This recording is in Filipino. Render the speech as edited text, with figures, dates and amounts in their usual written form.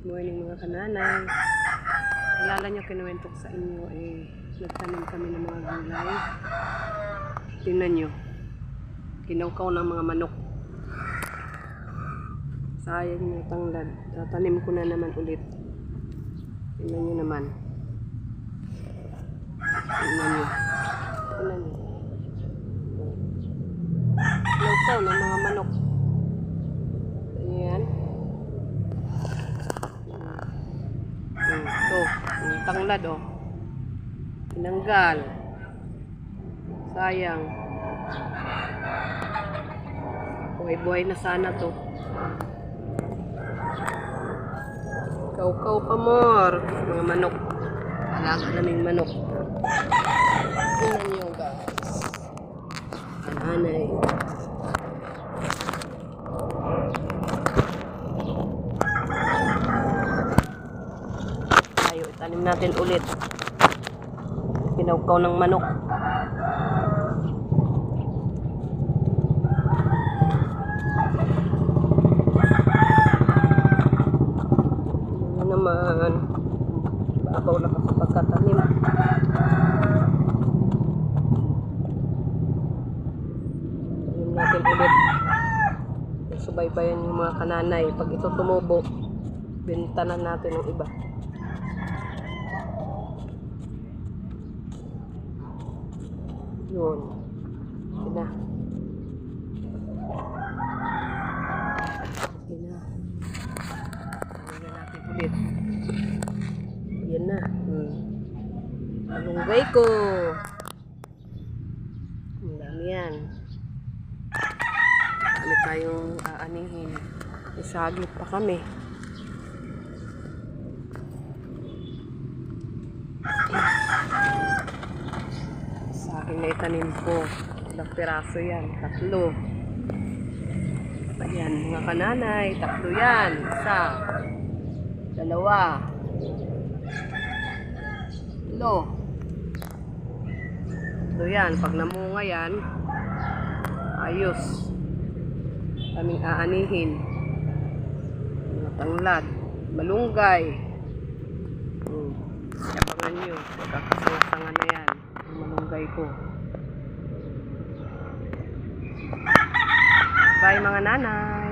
Morning mga kananay. Alala nyo, kinuwento ko sa inyo nagtanim kami ng mga gulay. Tingnan nyo, kinaukaw ng mga manok. Sayang nyo tanglad. Tatanim ko na naman ulit. Tingnan nyo naman. Tingnan nyo. Tingnan nyo. Kinaukaw ng mga manok. Ayan. Ito, yung tanglad tinanggal. Sayang. Buhay-buhay na sana to. Kaukaw pa more. Mga manok. Alaga naming manok. Tingnan nyo guys. Ananay. Tanim natin ulit. Kinaukaw ng manok. Ano naman. Babaw na kasi pagkatanim. Tanim natin ulit. Subaybayan yung mga kananay. Pag ito tumubo, bintanan natin ng iba. Yun. Yun na. Yun na. Ayan natin ulit. Yan na. Malunggay ko. Ang dami yan. Dami tayong aanihin. Isaglit pa kami. Aking na itanim ko. Ilang piraso yan. 3. Ayan, mga kananay. 3 yan. 1. 2. 3. Yan. Pag namunga yan, ayos. Kaming aanihin. Mga tanglad. Malunggay. Yabangan nyo. Magkakasanga na yan. Malunggay ko. Bye mga nanay.